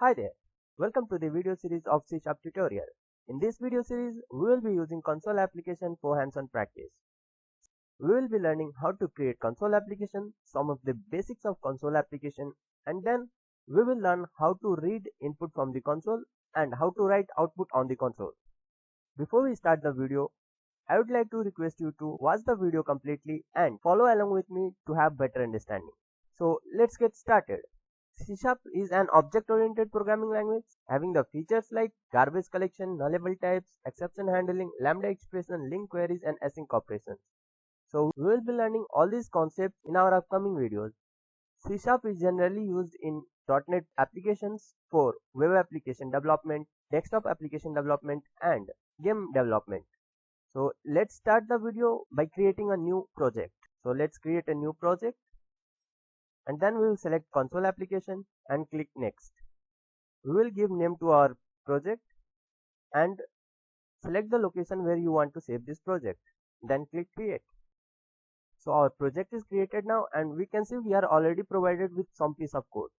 Hi there, welcome to the video series of C# tutorial. In this video series, we will be using console application for hands-on practice. We will be learning how to create console application, some of the basics of console application, and then we will learn how to read input from the console and how to write output on the console. Before we start the video, I would like to request you to watch the video completely and follow along with me to have better understanding. So let's get started. C# is an object-oriented programming language having the features like garbage collection, nullable types, exception handling, lambda expression, link queries, and async operations. So we will be learning all these concepts in our upcoming videos. C# is generally used in .NET applications for web application development, desktop application development, and game development. So let's start the video by creating a new project. So let's create a new project and then we will select console application and click next. We will give name to our project and select the location where you want to save this project. Then click create. So our project is created now and we can see we are already provided with some piece of code.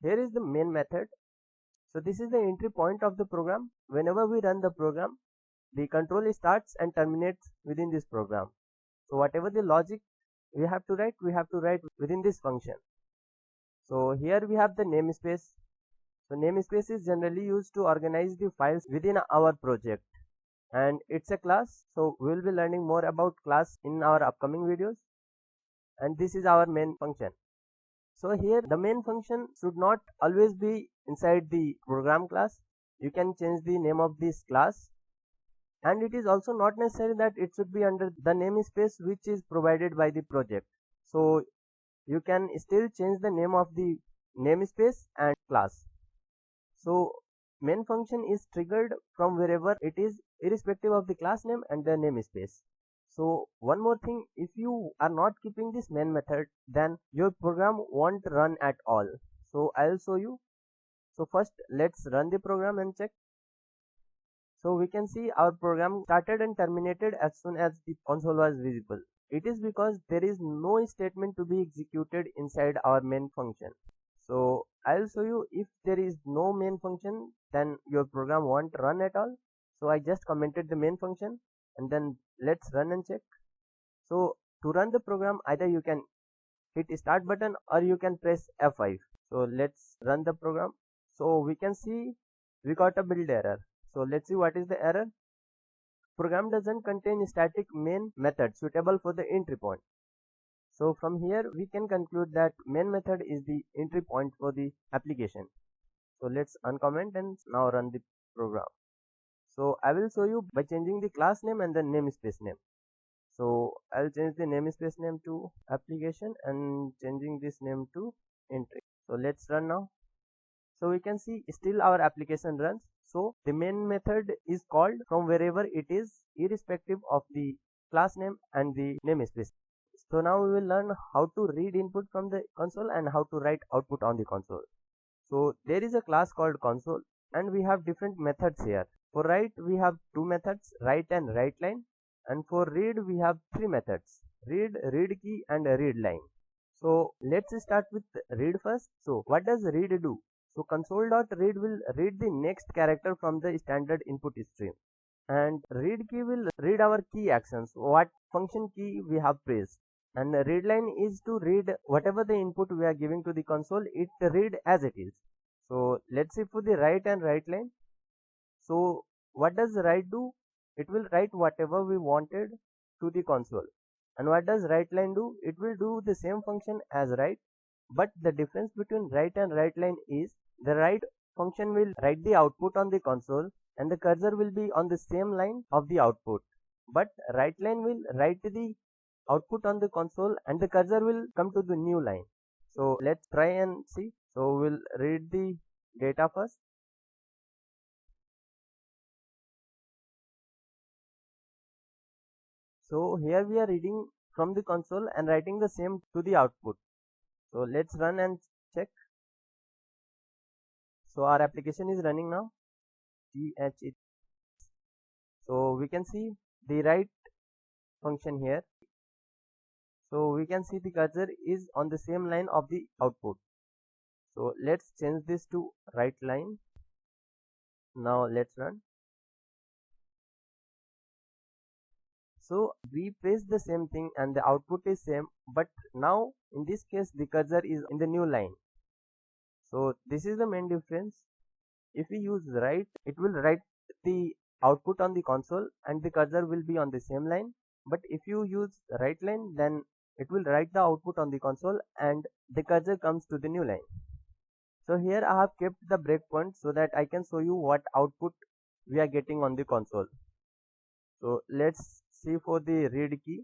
Here is the main method. So this is the entry point of the program. Whenever we run the program, the control starts and terminates within this program. So whatever the logic we have to write within this function. So here we have the namespace. So namespace is generally used to organize the files within our project and it's a class. So we will be learning more about class in our upcoming videos, and this is our main function. So here the main function should not always be inside the program class. You can change the name of this class, and it is also not necessary that it should be under the namespace which is provided by the project. So you can still change the name of the namespace and class. So main function is triggered from wherever it is, irrespective of the class name and the namespace. So one more thing, if you are not keeping this main method, then your program won't run at all. So I'll show you. So first let's run the program and check. So we can see our program started and terminated as soon as the console was visible. It is because there is no statement to be executed inside our main function. So I'll show you, if there is no main function, then your program won't run at all. So I just commented the main function and then let's run and check. So to run the program, either you can hit start button or you can press F5. So let's run the program. So we can see we got a build error. So let's see what is the error. Program doesn't contain static main method suitable for the entry point. So from here we can conclude that main method is the entry point for the application. So let's uncomment and now run the program. So I will show you by changing the class name and the namespace name. So I'll change the namespace name to application and changing this name to entry. So let's run now. So we can see still our application runs. So the main method is called from wherever it is, irrespective of the class name and the namespace. So now we will learn how to read input from the console and how to write output on the console. So there is a class called console and we have different methods here. For write we have two methods, write and writeLine, and for read we have three methods, read, read key, and read line. So let's start with read first. So what does read do? So console.read will read the next character from the standard input stream, and read key will read our key actions, what function key we have pressed, and read line is to read whatever the input we are giving to the console, it read as it is. So let's see for the write and writeLine. So what does write do? It will write whatever we wanted to the console. And what does writeLine do? It will do the same function as write, but the difference between write and writeLine is the write function will write the output on the console and the cursor will be on the same line of the output, but writeLine will write the output on the console and the cursor will come to the new line. So let's try and see. So we'll read the data first. So here we are reading from the console and writing the same to the output. So let's run and check. So our application is running now. So we can see the write function here. So we can see the cursor is on the same line of the output. So let's change this to right line. Now let's run. So we paste the same thing and the output is same, but now in this case the cursor is in the new line. So this is the main difference. If we use right, it will write the output on the console and the cursor will be on the same line. But if you use right line, then it will write the output on the console and the cursor comes to the new line. So here I have kept the breakpoint so that I can show you what output we are getting on the console. So let's see for the read key.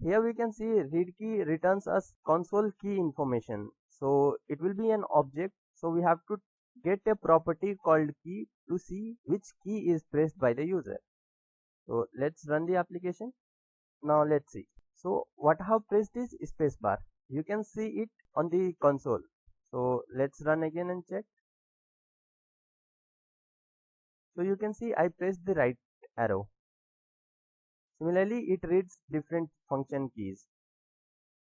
Here we can see read key returns us console key information. So it will be an object. So we have to get a property called key to see which key is pressed by the user. So let's run the application. Now let's see. So what I have pressed is spacebar. You can see it on the console. So let's run again and check. So you can see I pressed the right arrow. Similarly, it reads different function keys.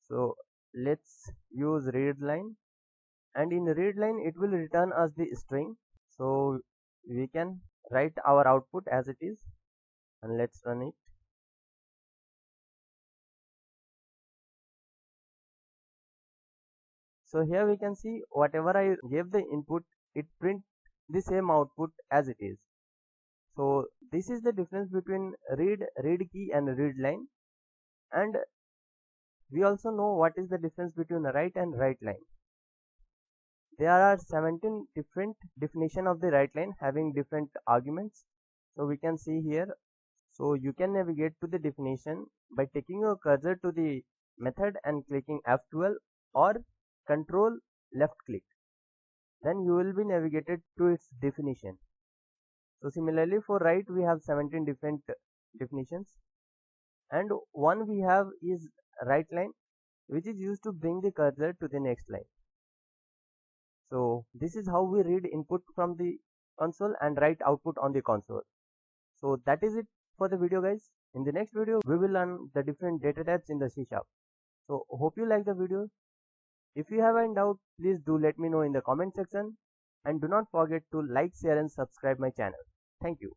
So let's use read line, and in read line it will return us the string. So we can write our output as it is, and let's run it. So here we can see whatever I gave the input, it print the same output as it is. So this is the difference between read key and read line, and we also know what is the difference between right and write line. There are 17 different definition of the write line having different arguments. So we can see here. So you can navigate to the definition by taking your cursor to the method and clicking F12 or control left click. Then you will be navigated to its definition. So similarly for write we have 17 different definitions, and one we have is write line, which is used to bring the cursor to the next line. So this is how we read input from the console and write output on the console. So that is it for the video, guys. In the next video we will learn the different data types in the C#. So hope you like the video. If you have any doubt, please do let me know in the comment section, and do not forget to like, share and subscribe my channel. Thank you.